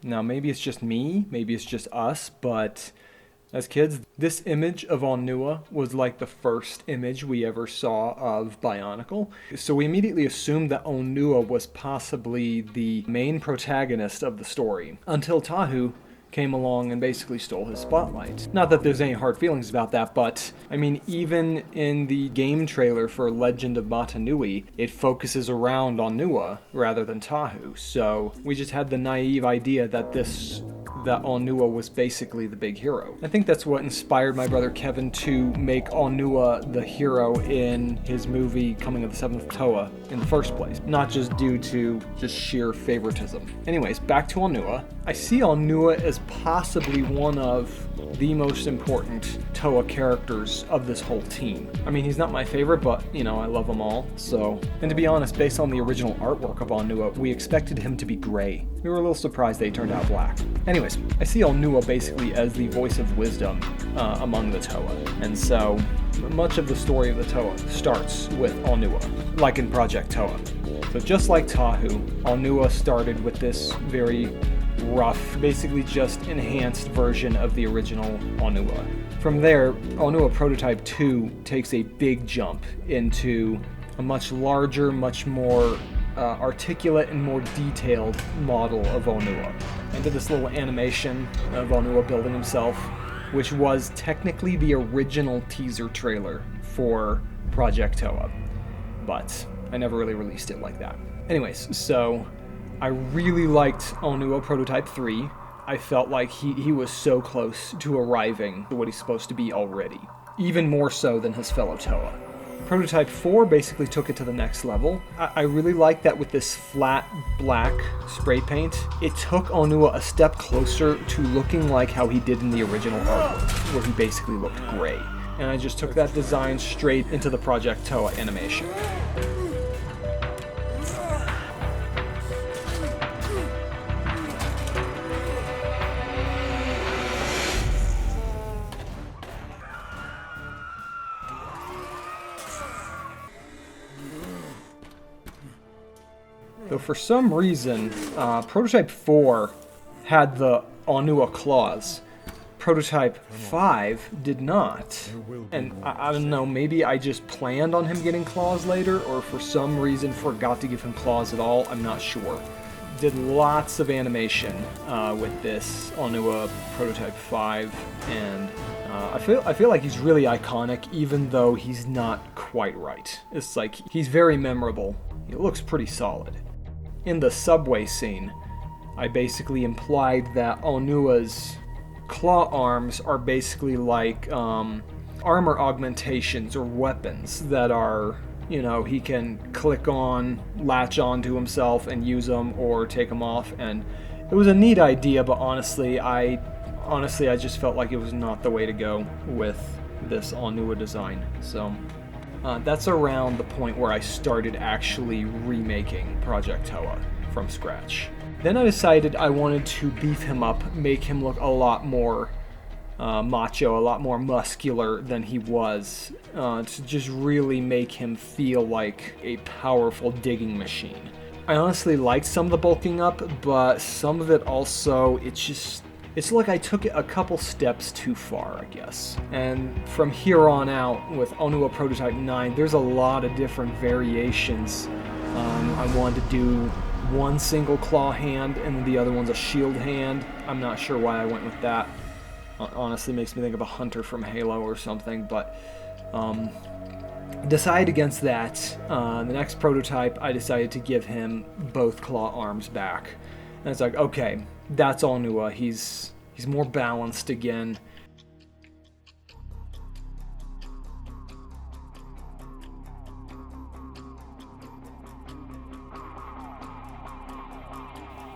Now, maybe it's just me, maybe it's just us, but as kids, this image of Onua was like the first image we ever saw of Bionicle. So we immediately assumed that Onua was possibly the main protagonist of the story, until Tahu came along and basically stole his spotlight. Not that there's any hard feelings about that, but I mean, even in the game trailer for Legend of Mata Nui, it focuses around Onua rather than Tahu. So we just had the naive idea that Onua was basically the big hero. I think that's what inspired my brother Kevin to make Onua the hero in his movie Coming of the Seventh Toa in the first place, not just due to just sheer favoritism. Anyways, back to Onua. I see Onua as possibly one of the most important Toa characters of this whole team. I mean, he's not my favorite, but, you know, I love them all, so... And to be honest, based on the original artwork of Onua, we expected him to be gray. We were a little surprised they turned out black. Anyways, I see Onua basically as the voice of wisdom among the Toa, and so much of the story of the Toa starts with Onua, like in Project Toa. So just like Tahu, Onua started with this very rough, basically just enhanced version of the original Onua. From there, Onua Prototype 2 takes a big jump into a much larger, much more articulate and more detailed model of Onua. I did this little animation of Onua building himself, which was technically the original teaser trailer for Project Toa, but I never really released it like that. Anyways, so I really liked Onua Prototype 3. I felt like he was so close to arriving to what he's supposed to be already, even more so than his fellow Toa. Prototype 4 basically took it to the next level. I really like that with this flat black spray paint, it took Onua a step closer to looking like how he did in the original artwork, where he basically looked gray. And I just took that design straight into the Project Toa animation. Though for some reason, Prototype 4 had the Onua claws. Prototype 5 did not. And I don't know, maybe I just planned on him getting claws later, or for some reason forgot to give him claws at all, I'm not sure. Did lots of animation with this Onua Prototype 5, and I feel like he's really iconic, even though he's not quite right. It's like, he's very memorable. He looks pretty solid. In the subway scene, I basically implied that Onua's claw arms are basically like armor augmentations or weapons that are, you know, he can click on, latch onto himself and use them or take them off. And it was a neat idea, but honestly I just felt like it was not the way to go with this Onua design. So that's around the point where I started actually remaking Project Toa from scratch. Then I decided I wanted to beef him up, make him look a lot more macho, a lot more muscular than he was, to just really make him feel like a powerful digging machine. I honestly liked some of the bulking up, but some of it also, it's like I took it a couple steps too far, I guess. And from here on out, with Onua Prototype 9, there's a lot of different variations. I wanted to do one single claw hand, and the other one's a shield hand. I'm not sure why I went with that. Honestly, makes me think of a hunter from Halo or something, but decided against that. The next prototype, I decided to give him both claw arms back. And it's like, okay, that's Onua. He's more balanced again.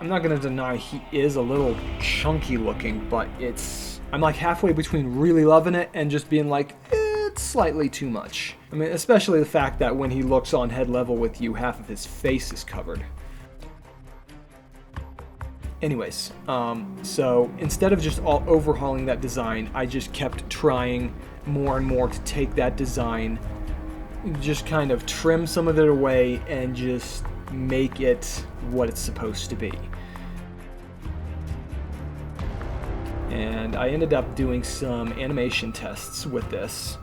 I'm not gonna deny he is a little chunky looking, but I'm like halfway between really loving it and just being like, it's slightly too much. I mean, especially the fact that when he looks on head level with you, half of his face is covered. Anyways, so instead of just all overhauling that design, I just kept trying more and more to take that design, just kind of trim some of it away and just make it what it's supposed to be. and I ended up doing some animation tests with this.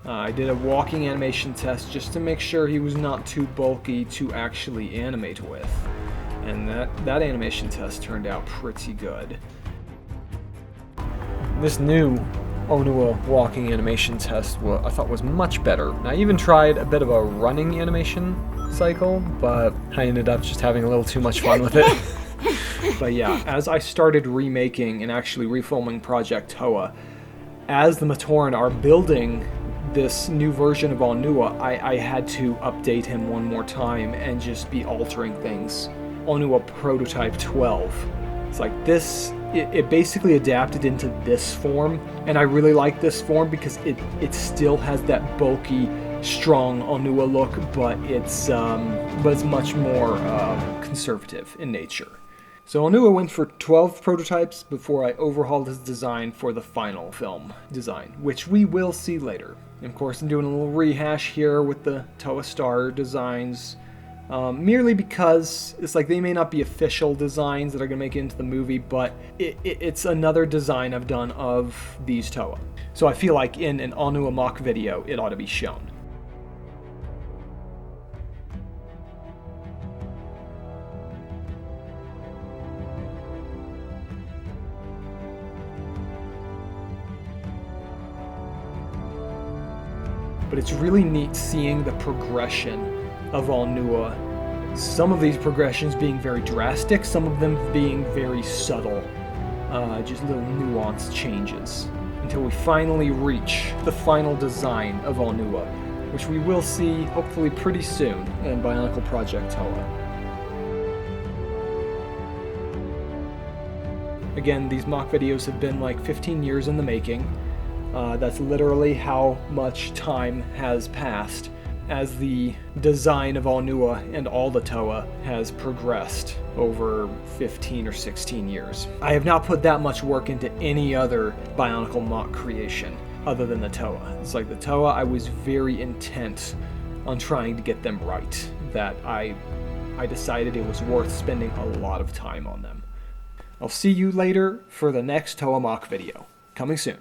I did a walking animation test just to make sure he was not too bulky to actually animate with, and that animation test turned out pretty good. This new Onua walking animation test I thought was much better. I even tried a bit of a running animation cycle, but I ended up just having a little too much fun with it. But yeah, as I started remaking and actually refilming Project Toa, as the Matoran are building this new version of Onua, I had to update him one more time and just be altering things. Onua Prototype 12. It's like this, it basically adapted into this form, and I really like this form because it still has that bulky, strong Onua look, but it's much more conservative in nature. So Onua went for 12 prototypes before I overhauled his design for the final film design, which we will see later. And of course, I'm doing a little rehash here with the Toa Star designs, merely because it's like they may not be official designs that are going to make it into the movie, but it's another design I've done of these Toa. So I feel like in an Onua Moc video, it ought to be shown. But it's really neat seeing the progression of Onua. Some of these progressions being very drastic, some of them being very subtle, just little nuanced changes, until we finally reach the final design of Onua, which we will see hopefully pretty soon in Bionicle Project Toa. Again, these mock videos have been like 15 years in the making. That's literally how much time has passed as the design of Onua and all the Toa has progressed over 15 or 16 years. I have not put that much work into any other Bionicle Moc creation other than the Toa. It's like the Toa, I was very intent on trying to get them right, that I decided it was worth spending a lot of time on them. I'll see you later for the next Toa Moc video. Coming soon.